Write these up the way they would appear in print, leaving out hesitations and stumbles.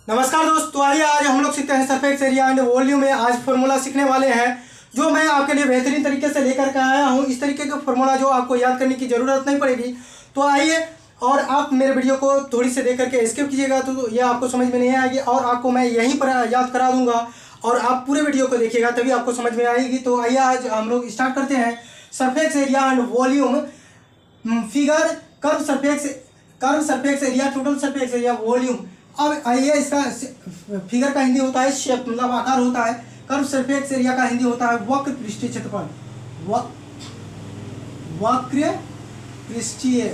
नमस्कार दोस्त, तो आइए आज हम लोग सीखते हैं सरफेक्स एरिया एंड वॉल्यूम में। आज फार्मूला सीखने वाले हैं जो मैं आपके लिए बेहतरीन तरीके से लेकर के आया हूं। इस तरीके का फार्मूला जो आपको याद करने की ज़रूरत नहीं पड़ेगी। तो आइए, और आप मेरे वीडियो को थोड़ी सी देख करके स्किप कीजिएगा तो ये आपको समझ में नहीं आएगी, और आपको मैं यहीं पर याद करा दूंगा और आप पूरे वीडियो को देखिएगा तभी आपको समझ में आएगी। तो आइए आज हम लोग स्टार्ट करते हैं। Surface area and volume figure, curve surface area, total surface area, volume. अब आइए, इसका फिगर का हिंदी होता है शेप, मतलब आकार होता है। कर्व सरफेक्स एरिया का हिंदी होता है वक्र पृष्ठीय क्षेत्रफल। वक्र पृष्ठीय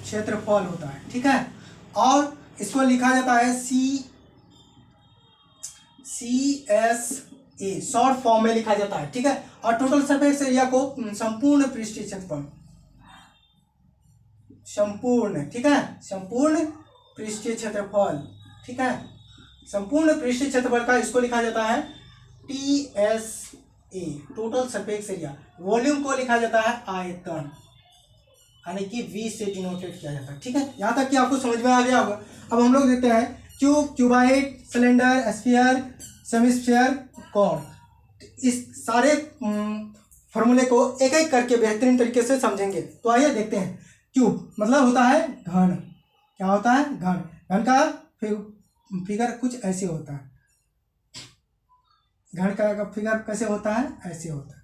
क्षेत्रफल होता है, ठीक है। और इसको लिखा जाता है CSA, शॉर्ट फॉर्म में लिखा जाता है, ठीक है। और टोटल सरफेक्स एरिया को संपूर्ण पृष्ठीय क्षेत्रफल, संपूर्ण, ठीक है, संपूर्ण पृष्ठीय क्षेत्रफल, ठीक है। संपूर्ण पृष्ठीय क्षेत्रफल का इसको लिखा जाता है TSA, total surface area. Volume को लिखा जाता है आयतन, यानी कि V से डिनोटेट किया जाता है, ठीक है। यहाँ तक कि आपको समझ में आ गया होगा। अब हम लोग देखते हैं क्यूब, क्यूबाइड, सिलेंडर, स्फीयर, सेमीस्फीयर, कोन। इस सारे फॉर्मूले को एक एक करके बेहतरीन तरीके से समझेंगे। तो आइए देखते हैं। क्यूब मतलब होता है घन। क्या होता है? घन। घन का फिगर कुछ ऐसे होता है। घन का फिगर कैसे होता है? ऐसे होता है।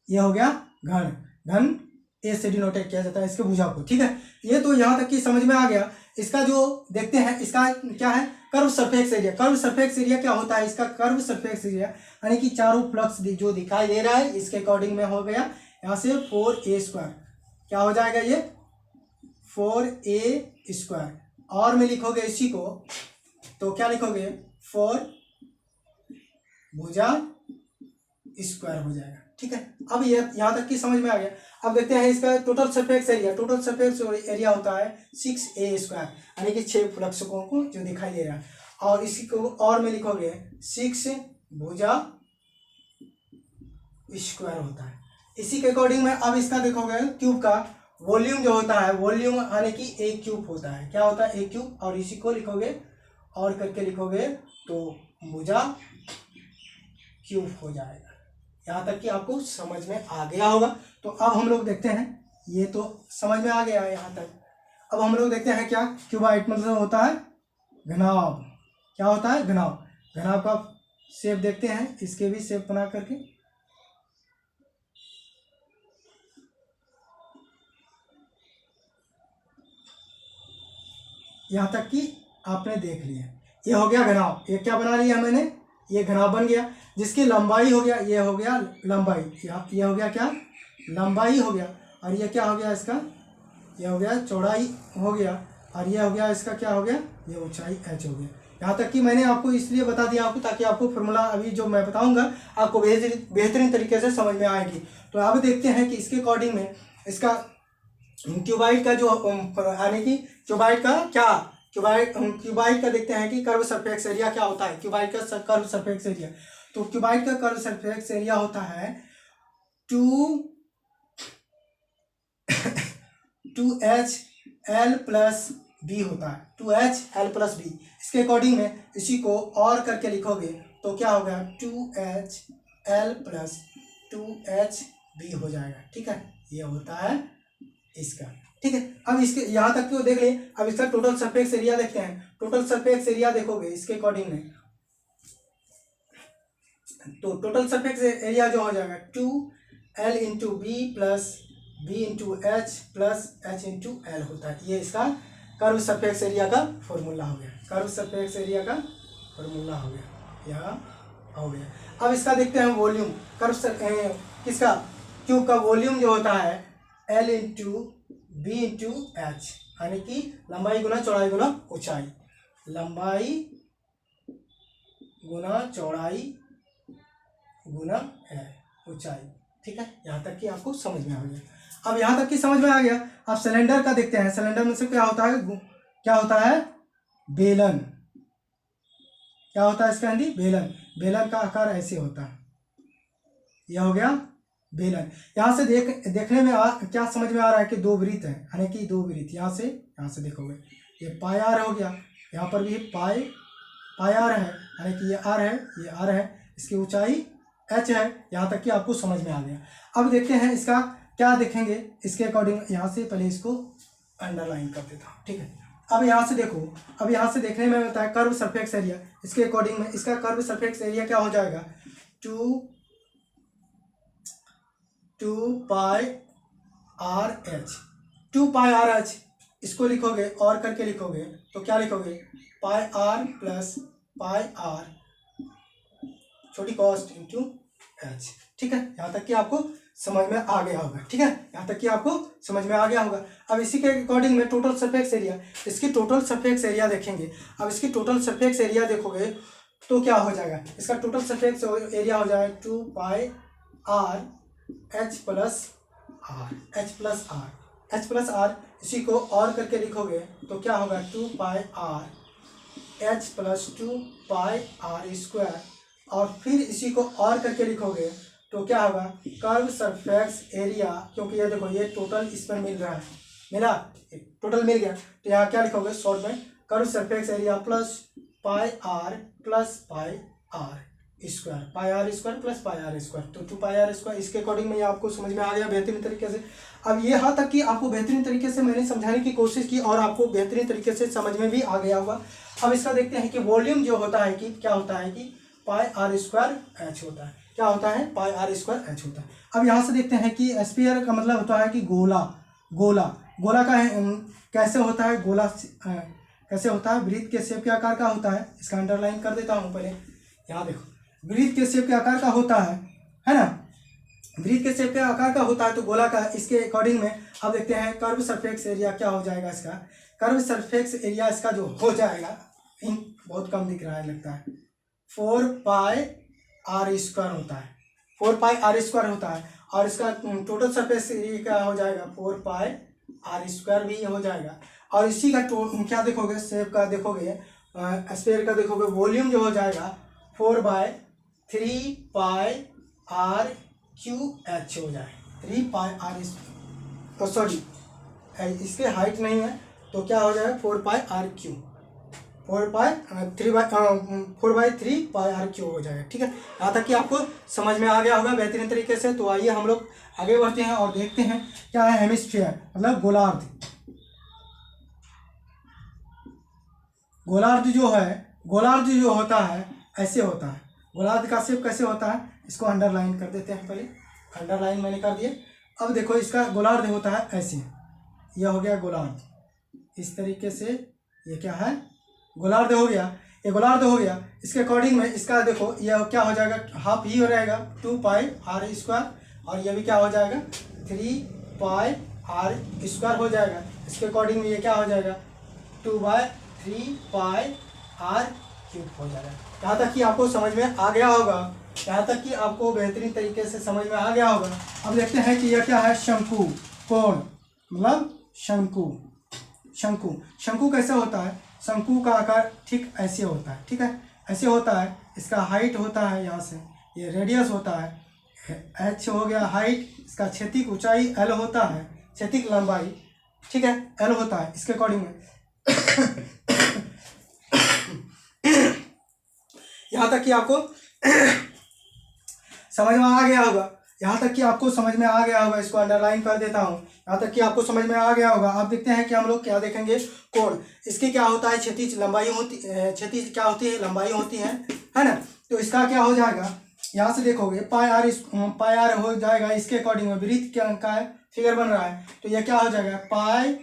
यह हो गया घन। घन ए से डिनोटेट किया जाता है इसके भुजा को, ठीक है। ये तो यहाँ तक कि समझ में आ गया। इसका जो देखते हैं, इसका क्या है? Curve surface area. Curve surface area क्या होता है? इसका कर्व सरफेक्स एरिया यानी कि चारों फ्लक्स जो दिखाई दे रहा है इसके अकॉर्डिंग में हो गया यहाँ से 4a²। क्या हो जाएगा ये? 4a²। और में लिखोगे इसी को तो क्या लिखोगे? 4 भुजा स्क्वायर हो जाएगा, ठीक है। अब ये यहाँ तक कि समझ में आ गया। अब देखते हैं इसका total surface area. Total surface area होता है 6a² यानी कि 6 फ्लक्सों को जो दिखाई दे रहा है। और इसी को और में लिखोगे 6 भुजा स्क्वायर होता है। इसी के अकॉर्डिंग में अब इसका देखोगे क्यूब का वॉल्यूम जो होता है, वॉल्यूम यानी कि a क्यूब होता है। क्या होता है? a cube. और इसी को लिखोगे और करके लिखोगे तो भुजा क्यूब हो जाएगा। यहाँ तक कि आपको समझ में आ गया होगा। तो अब हम लोग देखते हैं, ये तो समझ में आ गया है यहाँ तक। अब हम लोग देखते हैं क्या? क्यूबाइड मतलब होता है घनाभ। क्या होता है? घनाभ। घनाभ का शेप देखते हैं, इसके भी शेप बना करके। यहाँ तक कि आपने देख लिया। ये हो गया घनाभ। ये क्या बना लिया मैंने? ये घनाभ बन गया, जिसकी लंबाई हो गया, ये हो गया लंबाई। ये हो गया क्या? लंबाई हो गया। और ये क्या हो गया इसका? ये हो गया चौड़ाई हो गया। और ये हो गया इसका क्या हो गया? ये ऊंचाई h हो गया। यहाँ तक कि मैंने आपको इसलिए बता दिया आपको ताकि आपको फार्मूला अभी जो मैं बताऊंगा आपको बेहतरीन तरीके से समझ में आएगी। तो अब देखते हैं कि इसके अकॉर्डिंग में इसका क्यूबाइड का जो यानी कि क्यूबाइड का क्या, क्यूबाइड का देखते हैं कि कर्व सरफेक्स एरिया क्या होता है। क्यूबाइड का कर्व सरफेक्स एरिया, तो क्यूबाइड का कर्व सरफेक्स एरिया होता है 2HL+B होता है। 2HL+B। इसके अकॉर्डिंग में इसी को और करके लिखोगे तो क्या होगा? 2HL+2HB हो जाएगा, ठीक है। ये होता है इसका, ठीक है। अब इसके यहाँ तक तो देख लिए। अब इसका टोटल सरफेक्स एरिया देखते हैं। टोटल सरफेक्स एरिया देखोगे इसके अकॉर्डिंग में, तो टोटल सरफेक्स एरिया जो हो जाएगा 2L×B+B×H+H×L होता है। ये इसका कर्व सरफेक्स एरिया का फॉर्मूला हो गया। कर्व सरफेक्स एरिया का फॉर्मूला हो गया, यहाँ हो गया। अब इसका देखते हैं वॉल्यूम। किसका? क्यूब का वॉल्यूम जो होता है L×B×H यानी कि लंबाई गुना चौड़ाई गुना ऊंचाई। लंबाई गुना चौड़ाई गुना है ऊंचाई, ठीक है। यहाँ तक कि आपको समझ में आ गया। अब यहाँ तक कि समझ में आ गया। अब सिलेंडर का देखते हैं। सिलेंडर में से क्या होता है? क्या होता है? बेलन। क्या होता है इसका हिंदी? बेलन। बेलन का आकार ऐसे होता है। यह हो गया बेलन। यहाँ से देखने में क्या समझ में आ रहा है कि दो वृत्त हैं, यानी कि दो वृत्त यहाँ से देखोगे ये पाई आर हो गया, यहाँ पर भी पाई आर है, यानी कि ये आर है, ये आर है, इसकी ऊंचाई एच है। यहाँ तक कि आपको समझ में आ गया। अब देखते हैं इसका क्या देखेंगे इसके अकॉर्डिंग। यहाँ से पहले इसको अंडरलाइन कर देता हूँ, ठीक है। अब यहाँ से देखो, अब यहाँ से देखने में होता है कर्व सरफेस एरिया, इसके अकॉर्डिंग में इसका कर्व सरफेस एरिया क्या हो जाएगा, 2 pi r H, 2 pi r H. इसको लिखोगे और करके लिखोगे तो क्या लिखोगे, पाई आर प्लस पाई आर छोटी कॉस्ट इंटू एच, ठीक है। यहाँ तक कि आपको समझ में आ गया होगा, ठीक है, यहाँ तक कि आपको समझ में आ गया होगा। अब इसी के अकॉर्डिंग में टोटल सरफेस एरिया, इसकी टोटल सरफेस एरिया देखेंगे। अब इसकी टोटल सरफेस एरिया देखोगे तो क्या हो जाएगा, इसका टोटल सरफेस एरिया हो जाएगा 2 pi r h plus r, इसी को और करके लिखोगे तो क्या होगा, 2 pi r h plus 2 pi r square, और फिर इसी को और करके लिखोगे तो क्या होगा, कर्व सरफेस एरिया, क्योंकि ये देखो ये टोटल इसमें मिल रहा है, मिला, टोटल मिल गया, तो यहाँ क्या लिखोगे शॉर्ट में, curve surface area plus pi r plus pi r square, pi r square plus pi r square, तो 2 पाई आर स्क्वायर। इसके अकॉर्डिंग में ये आपको समझ में आ गया बेहतरीन तरीके से। अब ये यहाँ तक कि आपको बेहतरीन तरीके से मैंने समझाने की कोशिश की और आपको बेहतरीन तरीके से समझ में भी आ गया होगा। अब इसका देखते हैं कि वॉल्यूम जो होता है कि क्या होता है कि पाई आर स्क्वायर एच होता है, क्या होता है, पाई आर स्क्वायर एच होता है। अब यहाँ से देखते हैं कि स्फीयर का मतलब होता है कि गोला का कैसे होता है, गोला कैसे होता है, वृत्त के शेप के आकार का होता है। इसका अंडरलाइन कर देता हूँ पहले, यहाँ देखो वृत्त के शेप के आकार का होता है ना, वृत्त के शेप के आकार का होता है तो गोला का। इसके अकॉर्डिंग में अब देखते हैं कर्व सरफेस एरिया क्या हो जाएगा, इसका कर्व सरफेस एरिया इसका जो हो जाएगा, बहुत कम दिख रहा है लगता है, 4 पाई आर स्क्वायर होता है, 4 पाई आर स्क्वायर होता है, और इसका टोटल सरफेस एरिया क्या हो जाएगा, 4 पाई आर स्क्वायर भी हो जाएगा। और इसी का क्या देखोगे, शेप का देखोगे, स्फीयर का देखोगे, वॉल्यूम जो हो जाएगा 4/3 पाई आर क्यू एच हो जाए, 3 पाई आर, सॉरी इसके हाइट नहीं है तो क्या हो जाएगा, 4 pi r cube, 4/3 pi r cube हो जाएगा, ठीक है। यहाँ तक कि आपको समझ में आ गया होगा बेहतरीन तरीके से। तो आइए हम लोग आगे बढ़ते हैं और देखते हैं क्या है हेमिस्फीयर, मतलब गोलार्ध। गोलार्ध जो होता है ऐसे होता है। गोलार्ध का शेप कैसे होता है, इसको अंडरलाइन कर देते हैं, पहले अंडरलाइन मैंने कर दिए। अब देखो इसका गोलार्ध होता है ऐसे, यह हो गया गोलार्ध, इस तरीके से ये क्या है, गोलार्ध हो गया, ये गोलार्ध हो गया। इसके अकॉर्डिंग में इसका देखो यह क्या हो जाएगा, हाफ ही रहेगा, 2 पाई आर स्क्वायर, और ये भी क्या हो जाएगा, 3 पाई आर स्क्वायर हो जाएगा। इसके अकॉर्डिंग में ये क्या हो जाएगा, 2/3 पाई आर क्यूब हो जाएगा। यहाँ तक कि आपको समझ में आ गया होगा, यहाँ तक कि आपको बेहतरीन तरीके से समझ में आ गया होगा। अब देखते हैं कि यह क्या है, शंकु, कोण, मतलब शंकु कैसे होता है, शंकु का आकार ठीक ऐसे होता है, ठीक है, ऐसे होता है। इसका हाइट होता है यहाँ से, ये रेडियस होता है, एच हो गया हाइट, इसका क्षैतिज ऊंचाई एल होता है, क्षैतिज लंबाई, ठीक है, एल होता है। इसके अकॉर्डिंग में यहाँ तक कि आपको समझ में आ गया होगा, यहाँ तक कि आपको समझ में आ गया होगा। इसको अंडरलाइन कर देता हूँ, यहाँ तक कि आपको समझ में आ गया होगा। अब देखते हैं कि हम लोग क्या देखेंगे, कोण। इसकी क्या होता है, क्षैतिज लंबाई होती, क्षैतिज क्या होती है, लंबाई होती है ना। तो इसका क्या हो जाएगा, यहाँ से देखोगे पाई आर हो जाएगा। इसके अकॉर्डिंग में वृत्त क्या का है, फिगर बन रहा है, तो यह क्या हो जाएगा, पाई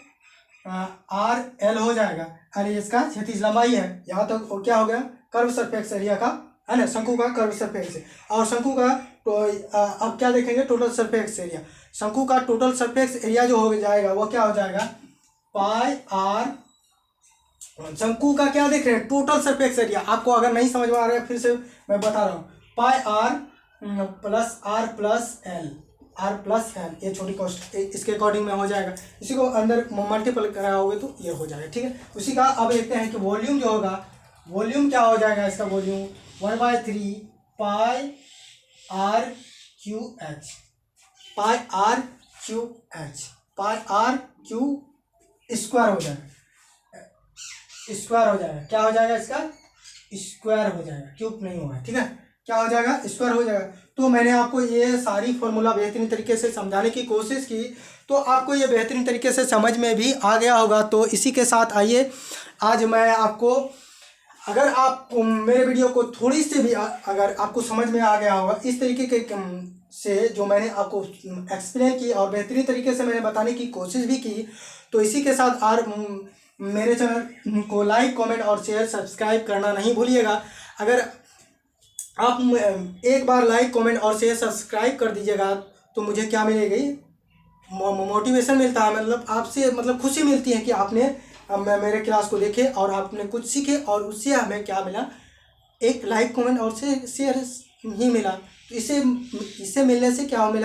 आर एल हो जाएगा, अरे इसका क्षैतिज लंबाई है। यहाँ तक तो क्या हो गया, कर्व सरफेस एरिया का, है ना, शंकु का कर्व सरफेस। और शंकु का तो अब क्या देखेंगे, टोटल सरफेस एरिया। शंकु का टोटल सरफेस एरिया जो हो जाएगा वो क्या हो जाएगा, पाई आर, शंकु का क्या देख रहे हैं, टोटल सरफेस एरिया। आपको अगर नहीं समझ में आ रहा है फिर से मैं बता रहा हूँ, pi r plus r plus l, ये छोटी कॉस्ट इसके अकॉर्डिंग में हो जाएगा। इसी को अंदर मल्टीपल कराओगे तो ये हो जाएगा, ठीक है। उसी का अब देखते हैं कि वॉल्यूम जो होगा, वॉल्यूम क्या हो जाएगा, इसका volume 1/3 pi r q h, pi r q h, pi r q square हो जाएगा, स्क्वायर हो जाएगा, क्या हो जाएगा इसका, स्क्वायर हो जाएगा, क्यूब नहीं होगा, ठीक है, क्या हो जाएगा, स्क्वायर हो जाएगा। तो मैंने आपको ये सारी फॉर्मूला बेहतरीन तरीके से समझाने की कोशिश की, तो आपको ये बेहतरीन तरीके से समझ में भी आ गया होगा। तो इसी के साथ आइए आज मैं आपको, अगर आप मेरे वीडियो को थोड़ी सी भी अगर आपको समझ में आ गया होगा इस तरीके के से जो मैंने आपको एक्सप्लेन की और बेहतरीन तरीके से मैंने बताने की कोशिश भी की, तो इसी के साथ और मेरे चैनल को लाइक कमेंट और शेयर सब्सक्राइब करना नहीं भूलिएगा। अगर आप एक बार लाइक कमेंट और शेयर सब्सक्राइब कर दीजिएगा तो मुझे क्या मिलेगी, मोटिवेशन मिलता है, मतलब आपसे मतलब खुशी मिलती है कि आपने मेरे क्लास को देखे और आपने कुछ सीखे और उससे हमें क्या मिला, एक लाइक कमेंट और शेयर ही मिला। तो इससे मिलने से क्या मिला